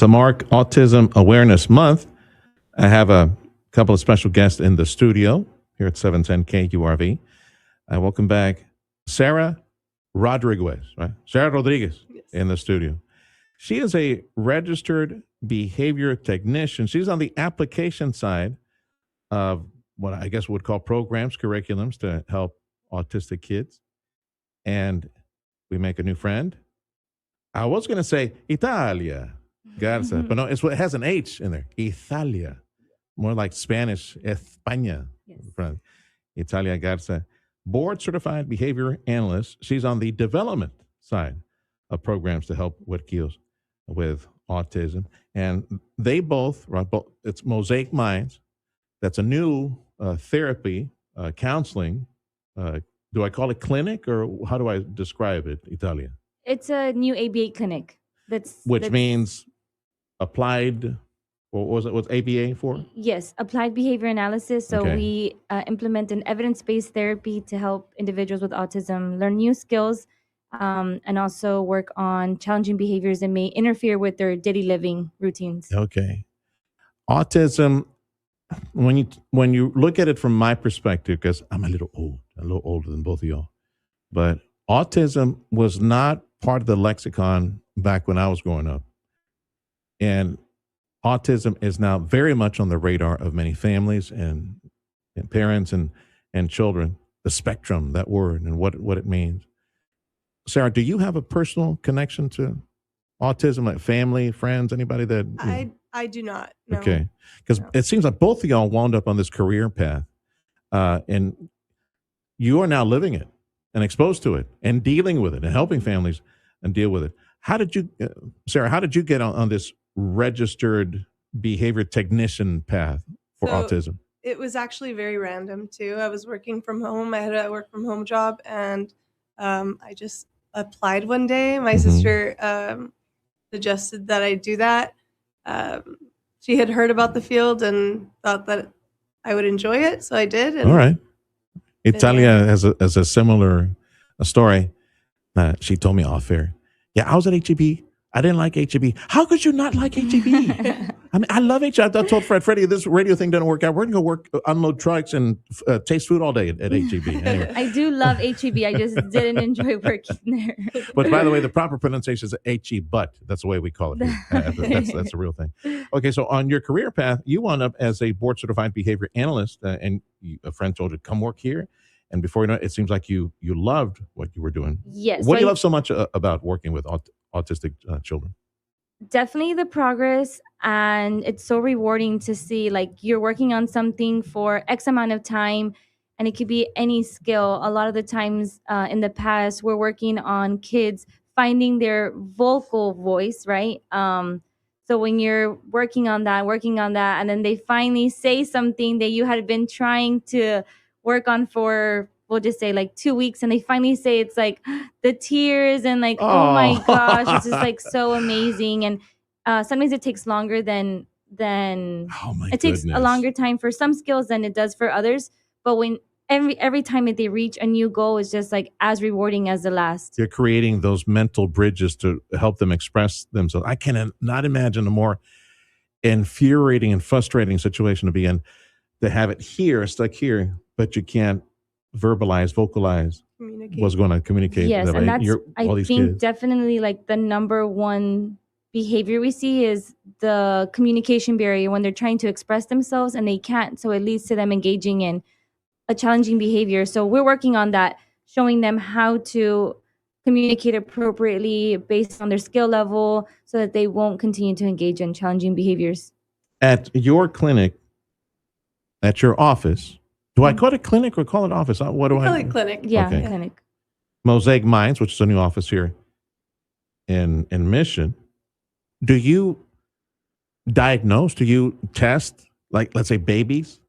To mark Autism Awareness Month, I have a couple of special guests in the studio here at 710 KURV. I welcome back Sarah Rodriguez, right? Sarah Rodriguez in the studio. She is a registered behavior technician. She's on the application side of what I guess would call programs, curriculums to help autistic kids. And we make a new friend. I was going to say Ithalia Garza, but no, it has an H in there. Ithalia. More like Spanish, España. Yes. Ithalia Garza, board certified behavior analyst. She's on the development side of programs to help with kids with autism. And they both, it's Mosaic Minds. That's a new therapy, counseling. Do I call it clinic or how do I describe it, Italia? It's a new ABA clinic. Which means applied, what was it? What's ABA for? Yes, applied behavior analysis. So we implement an evidence-based therapy to help individuals with autism learn new skills and also work on challenging behaviors that may interfere with their daily living routines. Okay. Autism, when you look at it from my perspective, because I'm a little older than both of y'all, but autism was not part of the lexicon back when I was growing up. And autism is now very much on the radar of many families and parents and children. The spectrum, that word, and what it means. Sarah, do you have a personal connection to autism, like family, friends, anybody that? I do not. No. Okay, because it seems like both of y'all wound up on this career path, and you are now living it and exposed to it and dealing with it and helping families and deal with it. How did you, Sarah? How did you get on this registered behavior technician path for autism? It was actually very random too. I was working from home. I had a work from home job, and I just applied one day. My sister suggested that I do that. She had heard about the field and thought that I would enjoy it, so I did. And, all right. Italia has a similar story. She told me off air. Yeah, I was at HEB. I didn't like HEB. How could you not like HEB? I mean, I love HEB. I told Freddie, this radio thing doesn't work out. We're going to go unload trucks and taste food all day at HEB. Anyway. I do love HEB. I just didn't enjoy working there. But by the way, the proper pronunciation is HE, but that's the way we call it. That's the real thing. Okay, so on your career path, you wound up as a board certified behavior analyst, and a friend told you to come work here. And before you know it, it seems like you loved what you were doing. Yes. What do you love so much about working with autistic children? Definitely the progress, and it's so rewarding to see like you're working on something for X amount of time, and it could be any skill. A lot of the times in the past, we're working on kids finding their vocal voice, right? So when you're working on that, and then they finally say something that you had been trying to work on for, we'll just say like 2 weeks, and they finally say, it's like the tears and like, oh my gosh, it's just like so amazing. And sometimes it takes longer than it takes a longer time for some skills than it does for others. But when every time that they reach a new goal is just like as rewarding as the last. You're creating those mental bridges to help them express themselves. I cannot imagine a more infuriating and frustrating situation to be in, to have it here, stuck here, but you can't vocalize what's going to communicate. Yes, and that's, I think, kids. Definitely like the number one behavior we see is the communication barrier when they're trying to express themselves and they can't. So it leads to them engaging in a challenging behavior. So we're working on that, showing them how to communicate appropriately based on their skill level so that they won't continue to engage in challenging behaviors. At your clinic, at your office, do I call it a clinic or call it office? What do I call it clinic? Yeah, okay. Clinic. Mosaic Minds, which is a new office here in Mission. Do you diagnose? Do you test, like, let's say, babies?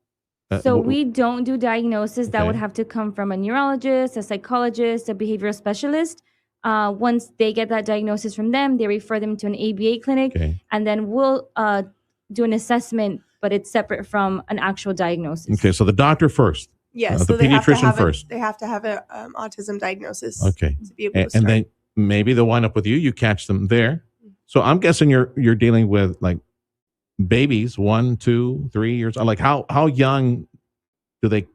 So we don't do diagnosis. That would have to come from a neurologist, a psychologist, a behavioral specialist. Once they get that diagnosis from them, they refer them to an ABA clinic, and then we'll do an assessment, but it's separate from an actual diagnosis. Okay, so the doctor first. Yes, the pediatrician first. They have to have an autism diagnosis. Okay, to be able to and then maybe they'll wind up with you. You catch them there. So I'm guessing you're dealing with like babies, 1, 2, 3 years. Like how young do they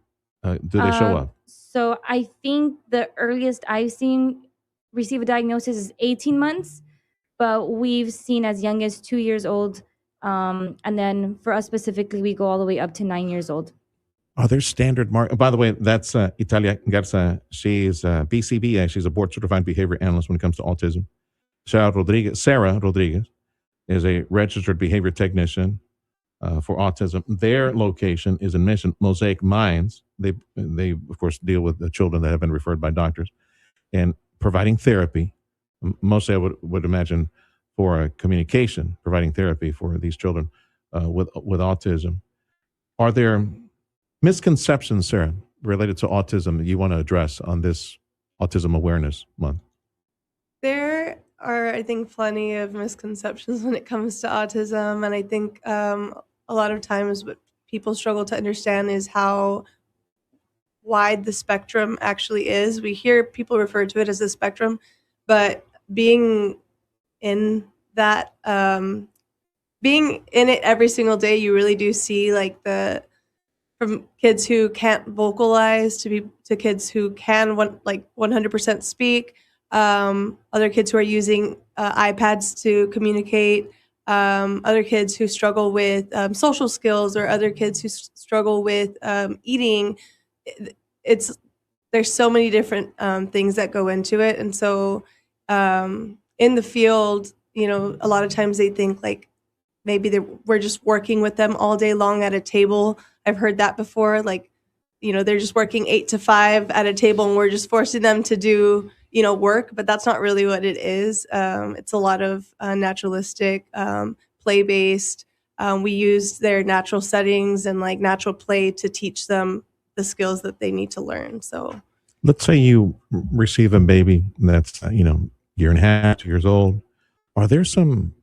show up? So I think the earliest I've seen receive a diagnosis is 18 months, but we've seen as young as 2 years old. And then for us specifically, we go all the way up to 9 years old. Are there standard mark? By the way, that's Italia Garza. She's BCBA. She's a board certified behavior analyst when it comes to autism. Sarah Rodriguez is a registered behavior technician for autism. Their location is in Mission, Mosaic Minds. They of course deal with the children that have been referred by doctors and providing therapy. Mostly, I would imagine for communication, providing therapy for these children with autism. Are there misconceptions, Sarah, related to autism that you want to address on this Autism Awareness Month? There are, I think, plenty of misconceptions when it comes to autism. And I think a lot of times what people struggle to understand is how wide the spectrum actually is. We hear people refer to it as a spectrum, but being in that, being in it every single day, you really do see like from kids who can't vocalize to kids who can 100% speak, other kids who are using iPads to communicate, other kids who struggle with social skills, or other kids who struggle with eating. It's There's so many different things that go into it, and so in the field, a lot of times they think like maybe we're just working with them all day long at a table. I've heard that before, like, they're just working 8 to 5 at a table and we're just forcing them to do, work, but that's not really what it is. It's a lot of naturalistic, play-based. We use their natural settings and like natural play to teach them the skills that they need to learn. So Let's say you receive a baby that's, year and a half, 2 years old. Are there some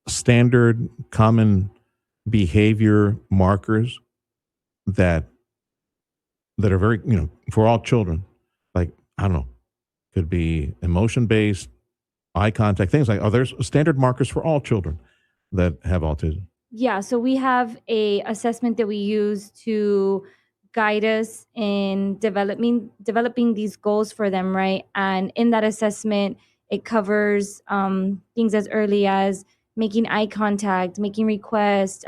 standard common behavior markers that are very, for all children? Like, I don't know, could be emotion based, eye contact, things like, are there standard markers for all children that have autism? Yeah, so we have a assessment that we use to guide us in developing these goals for them, right? And in that assessment, it covers things as early as making eye contact, making requests,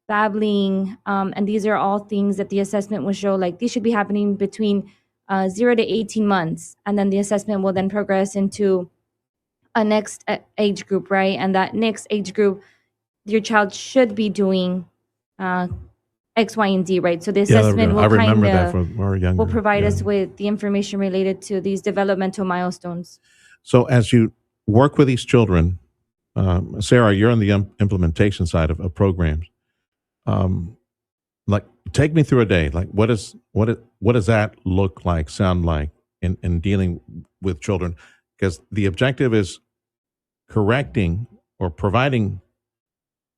babbling, and these are all things that the assessment will show like these should be happening between 0 to 18 months, and then the assessment will then progress into a next age group, right? And that next age group, your child should be doing X, Y, and Z, right? So the assessment will kind of will provide us with the information related to these developmental milestones. So as you work with these children, Sarah, you're on the implementation side of programs. Like, take me through a day. Like, what does that look like, sound like in dealing with children? Because the objective is correcting or providing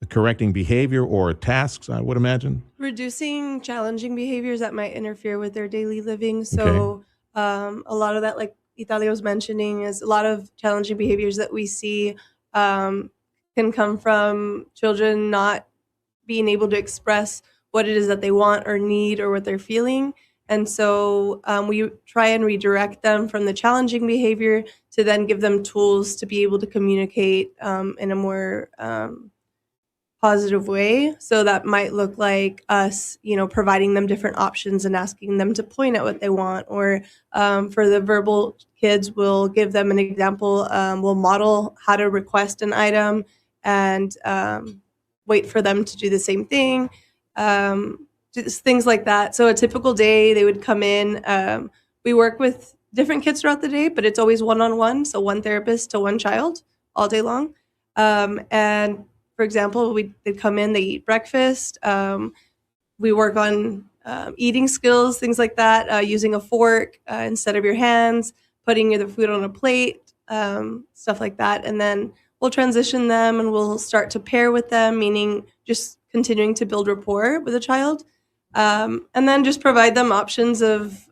correcting behavior or tasks, I would imagine. reducing challenging behaviors that might interfere with their daily living. So a lot of that, like Italia was mentioning, is a lot of challenging behaviors that we see can come from children not being able to express what it is that they want or need or what they're feeling. And so we try and redirect them from the challenging behavior to then give them tools to be able to communicate in a more positive way. So that might look like us, providing them different options and asking them to point at what they want. Or for the verbal kids, we'll give them an example. We'll model how to request an item and wait for them to do the same thing. Just things like that. So a typical day, they would come in. We work with different kids throughout the day, but it's always one-on-one. So one therapist to one child all day long. And for example, they'd come in, they eat breakfast. We work on eating skills, things like that, using a fork instead of your hands, putting the food on a plate, stuff like that. And then we'll transition them and we'll start to pair with them, meaning just continuing to build rapport with a child. And then just provide them options of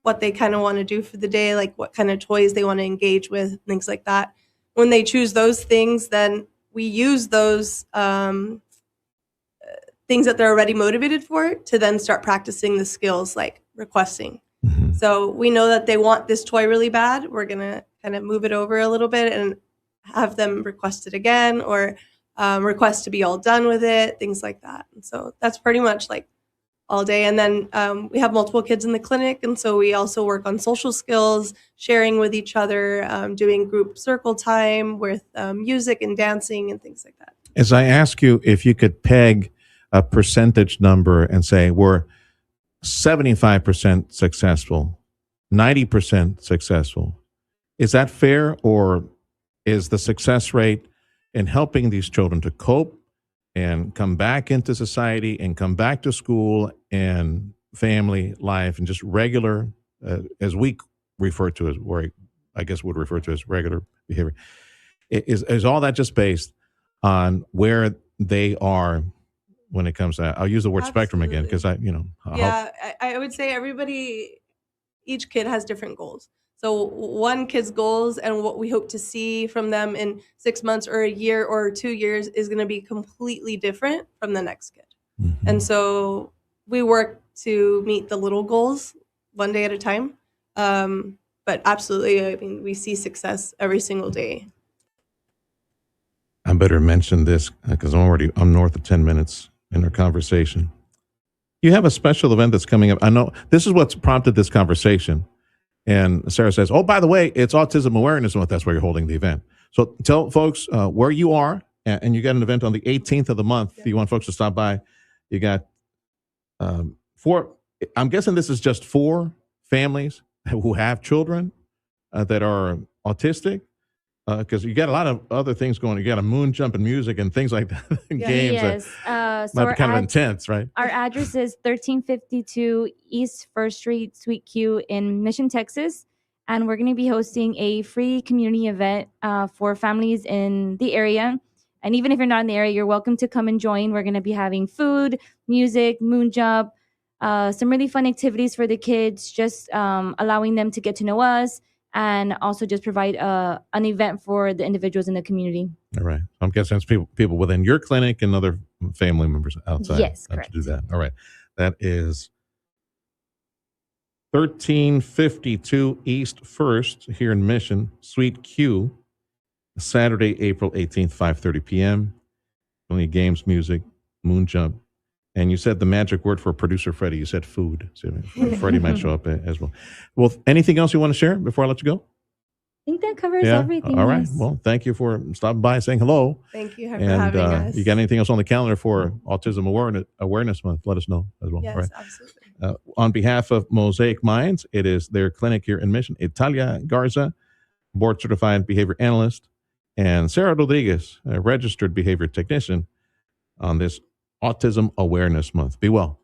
what they kind of want to do for the day, like what kind of toys they want to engage with, things like that. when they choose those things, then we use those things that they're already motivated for to then start practicing the skills like requesting. Mhm. So we know that they want this toy really bad. We're going to kind of move it over a little bit and have them request it again, or request to be all done with it, things like that. And so that's pretty much like all day. And then we have multiple kids in the clinic. And so we also work on social skills, sharing with each other, doing group circle time with music and dancing and things like that. As I ask you if you could peg a percentage number and say we're 75% successful, 90% successful, is that fair, or is the success rate in helping these children to cope and come back into society and come back to school and family life and just regular, as we refer to as, or I guess would refer to as regular behavior, is all that just based on where they are when it comes to, I'll use the word spectrum again, because I would say each kid has different goals. So one kid's goals and what we hope to see from them in 6 months or a year or 2 years is going to be completely different from the next kid. Mm-hmm. And so we work to meet the little goals one day at a time. But absolutely, I mean, we see success every single day. I better mention this because I'm north of 10 minutes in our conversation. You have a special event that's coming up. I know this is what's prompted this conversation. And Sarah says, oh, by the way, it's Autism Awareness Month. That's where you're holding the event. So tell folks where you are, and you got an event on the 18th of the month. Yeah. If you want folks to stop by, you got four. I'm guessing this is just 4 families who have children that are autistic. Because you got a lot of other things going. You got a moon jump and music and things like that. Games Yes. that So might be kind of intense, right? Our address is 1352 East First Street, Suite Q in Mission, Texas. And we're going to be hosting a free community event for families in the area. And even if you're not in the area, you're welcome to come and join. We're going to be having food, music, moon jump, some really fun activities for the kids, just allowing them to get to know us, and also just provide an event for the individuals in the community. All right. I'm guessing it's people within your clinic and other family members outside. Yes, to correct. do that. All right. That is 1352 East First here in Mission, Suite Q, Saturday, April 18th, 5:30 p.m. Only games, music, moon jump. And you said the magic word for producer Freddie. You said food. So Freddie might show up as well. Well, anything else you want to share before I let you go? I think that covers everything. All right. Yes. Well, thank you for stopping by, saying hello. Thank you for having us. You got anything else on the calendar for Autism Awareness Month? Let us know as well. Yes, all right. absolutely. On behalf of Mosaic Minds, it is their clinic here in Mission, Ithalia Garza, board certified behavior analyst, and Sarah Rodriguez, a registered behavior technician, on this Autism Awareness Month. Be well.